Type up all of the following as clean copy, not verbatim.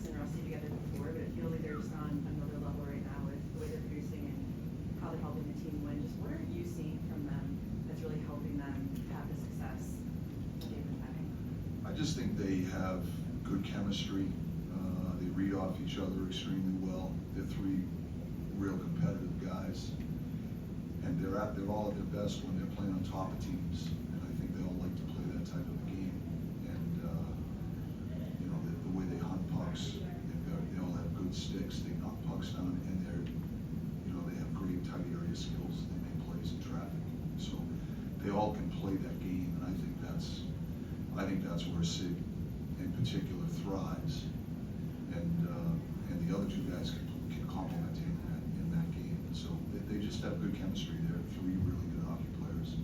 Max and Rusty together before, but it feels like they're just on another level right now with the way they're producing and how they're helping the team win. Just what are you seeing from them that's really helping them have the success that they've been having? I just think they have good chemistry. They read off each other extremely well. They're three real competitive guys, and they're all at their best when they're playing on top of teams. And I think they all like to play that type of game. And you know, the way they hunt pucks, they all have good sticks. They knock pucks down, and they have great tight area skills. They make plays in traffic, so they all can play that game. And I think that's where Sid in particular thrives. And the other two guys can complement him in that game. So they just have good chemistry. They're three really good hockey players,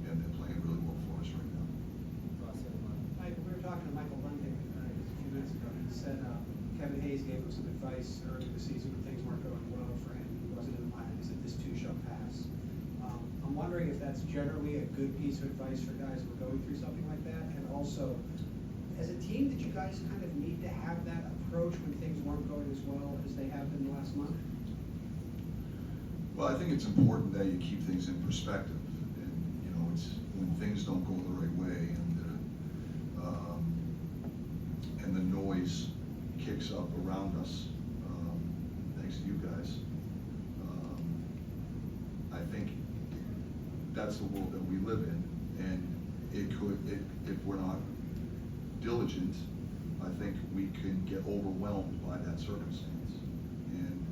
and they're playing really well for us right now. Mike, we were talking to Michael Bunting just a few minutes ago. He said Kevin Hayes gave him some advice early in the season when things weren't going well for him. He wasn't in the line. He said, "This too shall pass." I'm wondering if that's generally a good piece of advice for guys who are going through something like that, and also, as a team, did you guys kind of need to have that approach when things weren't going as well as they have been the last month? Well, I think it's important that you keep things in perspective, and you know, it's when things don't go the right way, and the noise kicks up around us, thanks to you guys. I think that's the world that we live in, and if we're not diligent, I think we can get overwhelmed by that circumstance. And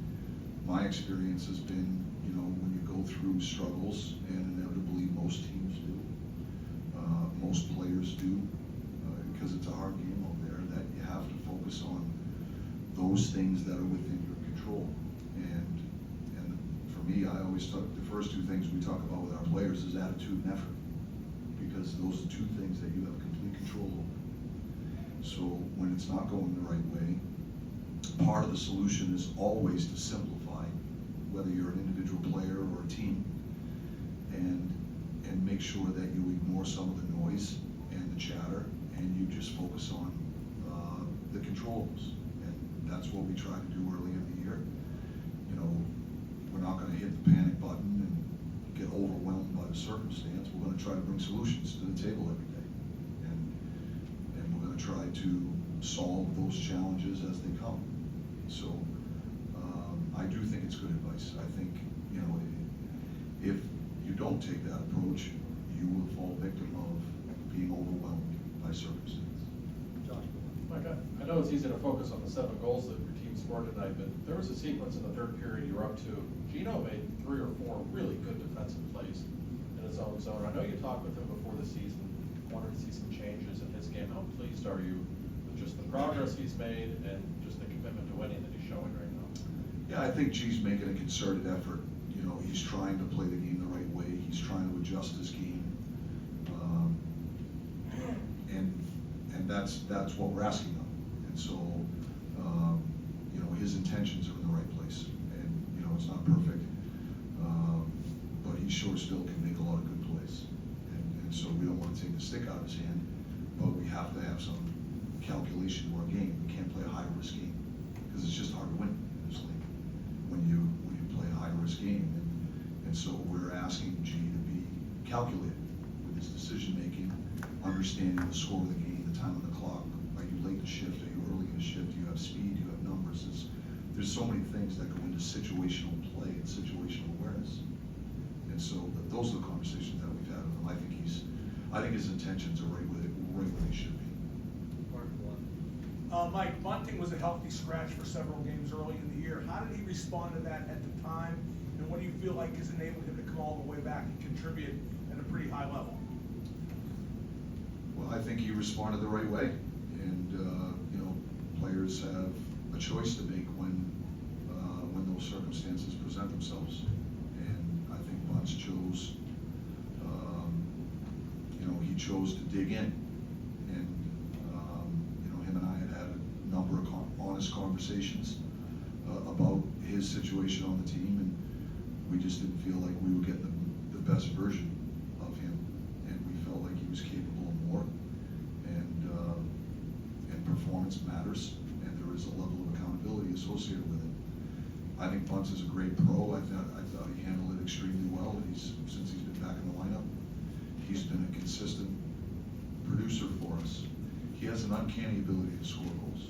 my experience has been, you know, when you go through struggles, and inevitably most teams do, most players do, because it's a hard game out there, that you have to focus on those things that are within your control. And for me, I always thought the first two things we talk about with our players is attitude and effort, because those are two things that you have complete control over. So when it's not going the right way, part of the solution is always to simplify, whether you're an individual player or a team, and make sure that you ignore some of the noise and the chatter, and you just focus on the controls. And that's what we try to do early in the year. You know, we're not going to hit the panic button and get overwhelmed by the circumstance. We're going to try to bring solutions to the table every day. And we're going to try to solve those challenges as they come. So I do think it's good advice. I think, you know, if you don't take that approach, you will fall victim of being overwhelmed by circumstance. Mike, I know it's easy to focus on the 7 goals that your team scored tonight, but there was a sequence in the third period you were up to. Gino made 3 or 4 really good defensive plays in his own zone. I know you talked with him before the season, wanted to see some changes in his game. How pleased are you with just the progress he's made and just the commitment to winning that he's showing right now? Yeah, I think G's making a concerted effort. You know, he's trying to play the game the right way. He's trying to adjust his game. And that's what we're asking of. And so, you know, his intentions are in the right place. And, you know, it's not perfect, but he sure still can make a lot of good plays. And so we don't want to take the stick out of his hand, but we have to have some calculation to our game. We can't play a high-risk game, because it's just hard to win in this league when you play a high-risk game. And so we're asking G to be calculated with his decision-making, understanding the score of the game, the time on the clock. Are you late in the shift? Are you early in the shift? Do you have speed? Do you have numbers? There's so many things that go into situational play and situational awareness. And so those are the conversations that we've had with him. I think his intentions are right where they should be. Mike, Bunting was a healthy scratch for several games early in the year. How did he respond to that at the time? And what do you feel like has enabled him to come all the way back and contribute at a pretty high level? Well, I think he responded the right way. And, you know, players have a choice to make when those circumstances present themselves. And I think Bunch chose, you know, he chose to dig in. And, you know, him and I had a number of honest conversations about his situation on the team, and we just didn't feel like we were getting the best version of him, and we felt like he was capable of more, and performance matters, and there is a level associated with it. I think Bunce is a great pro. I thought he handled it extremely well. Since he's been back in the lineup, he's been a consistent producer for us. He has an uncanny ability to score goals.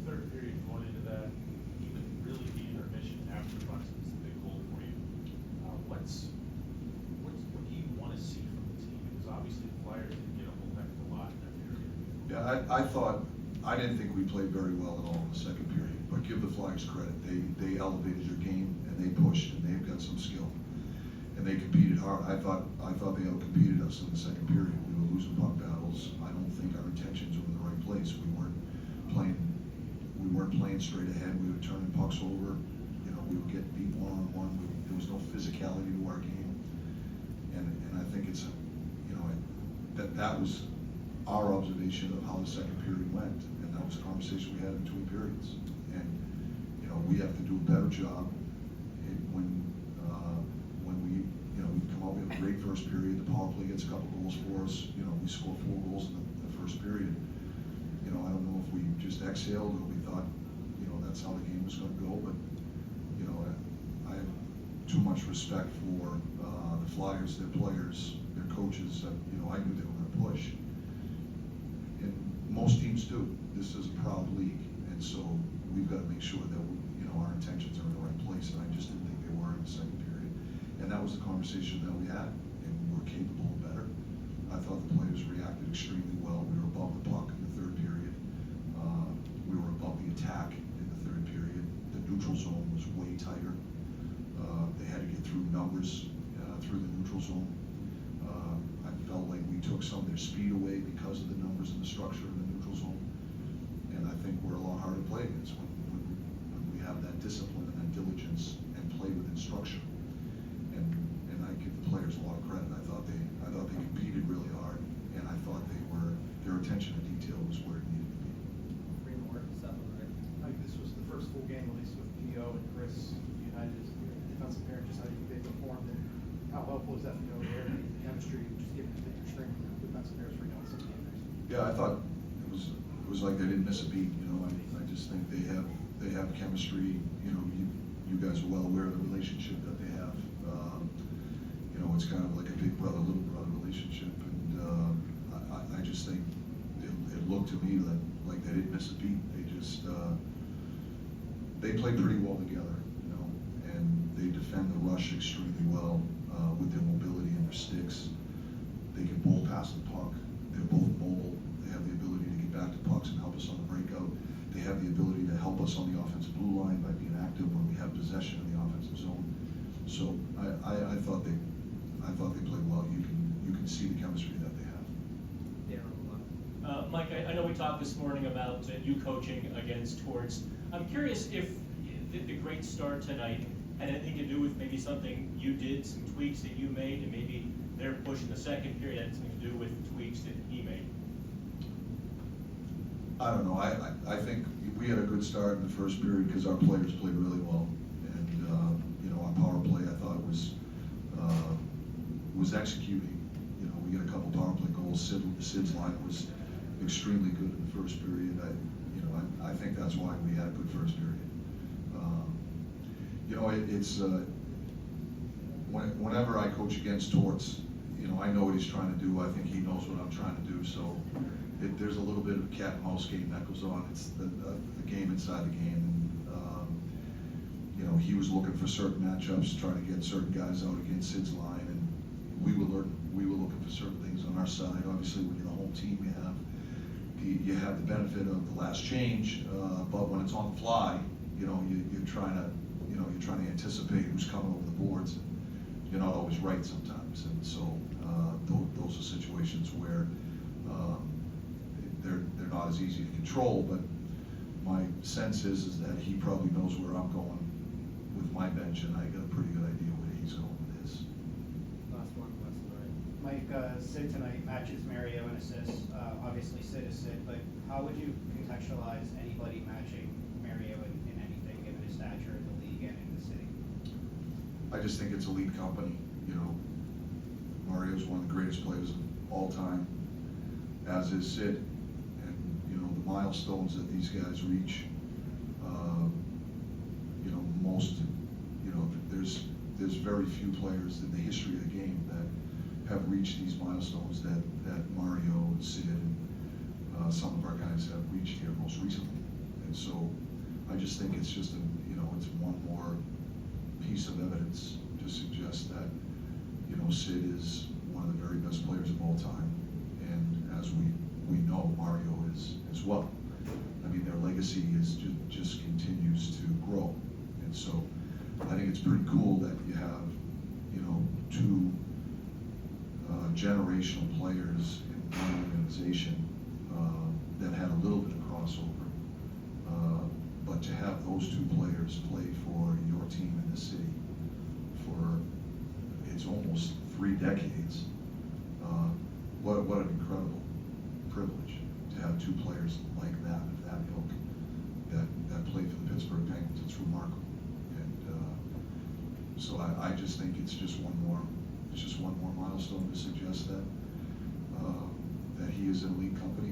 Third period going into that, even really the intermission after Bucks was the big goal for you. What do you want to see from the team? Because obviously the Flyers didn't get a whole heck of a lot in that period. Yeah, I didn't think we played very well at all in the second period, but give the Flyers credit. They elevated their game and they pushed and they've got some skill. And they competed hard. I thought they outcompeted us in the second period. We were losing puck battles. I don't think our intentions were in the right place. We weren't playing straight ahead. We were turning pucks over. You know, we were getting beat one-on-one. There was no physicality to our game. And I think it's, you know, that was our observation of how the second period went. And that was a conversation we had in between periods. And, you know, we have to do a better job when we, you know, we come out, we have a great first period. The power play gets a couple goals for us. You know, we scored 4 goals in the first period. You know, I don't know if we just exhaled or we thought, you know, that's how the game was going to go, but, you know, I have too much respect for the Flyers, their players, their coaches. You know, I knew they were going to push. And most teams do. This is a proud league, and so we've got to make sure that, you know, our intentions are in the right place, and I just didn't think they were in the second period. And that was the conversation that we had, and we were capable of better. I thought the players reacted extremely well. We were above the puck in the third period. We were above the attack in the third period. The neutral zone was way tighter. They had to get through numbers through the neutral zone. I felt like we took some of their speed away because of the numbers and the structure in the neutral zone. And I think we're a lot harder to play against when we have that discipline and that diligence and play within structure. And I give the players a lot of credit. I thought they competed really hard, and I thought their attention to detail was where it needed to be. 3 more, 7, right? I think this was the first full game, at least with P.O. and Chris United as defensive pair, just how you think they performed and how helpful is that for you there, the chemistry, just given that you're stringing defensive pairs for doing some games. Yeah, I thought it was like they didn't miss a beat. You know, I just think they have chemistry. You know, you guys are well aware of the relationship that they have. You know, it's kind of like a big brother, little brother relationship, and I just think it looked to me like they didn't miss a beat. They play pretty well together, you know, and they defend the rush extremely well with their mobility and their sticks. They can both pass the puck. They're both mobile. They have the ability to get back to pucks and help us on the breakout. They have the ability to help us on the offensive blue line by being active when we have possession in the offensive zone. So I thought they played well. You can see the chemistry that they have. Mike, I know we talked this morning about you coaching against Torts. I'm curious if the great start tonight had anything to do with maybe something you did, some tweaks that you made, and maybe their push in the second period had something to do with tweaks that he made. I don't know. I think we had a good start in the first period because our players played really well, and you know, our power play I thought was executing. You know, we got a couple power play goals. Sid's line was extremely good in the first period. I think that's why we had a good first period. You know, it's whenever I coach against Torts, you know, I know what he's trying to do. I think he knows what I'm trying to do. So there's a little bit of a cat and mouse game that goes on. It's the game inside the game. And, you know, he was looking for certain matchups, trying to get certain guys out against Sid's line, and we were looking for certain things on our side. Obviously, when you're the home team, you have the benefit of the last change, but when it's on the fly, you know, you're trying to anticipate who's coming over the boards. You're not always right sometimes, and so those are situations where they're not as easy to control. But my sense is that he probably knows where I'm going with my bench, and I got a pretty good idea where he's going with his. Last one, Mike, Sid tonight matches Mario in assists. Obviously Sid is Sid, but how would you contextualize anybody matching Mario in anything, given his stature in the league and in the city? I just think it's elite company. You know, Mario's one of the greatest players of all time, as is Sid. And, you know, the milestones that these guys reach, you know, there's very few players in the history of the game that have reached these milestones that Mario and Sid and some of our guys have reached here most recently. And so I just think it's just it's one more piece of evidence to suggest that, you know, Sid is one of the very best players of all time. And as we know, Mario is as well. I mean, their legacy just continues to grow. And so I think it's pretty cool that you have, you know, two generational players in one organization that had a little bit of crossover. But to have those two players play for your team in the city for, it's almost 3 decades, what an incredible privilege to have two players like that, of that ilk, that played for the Pittsburgh Penguins. It's remarkable. And so I just think it's just one more milestone to suggest that he is an elite company.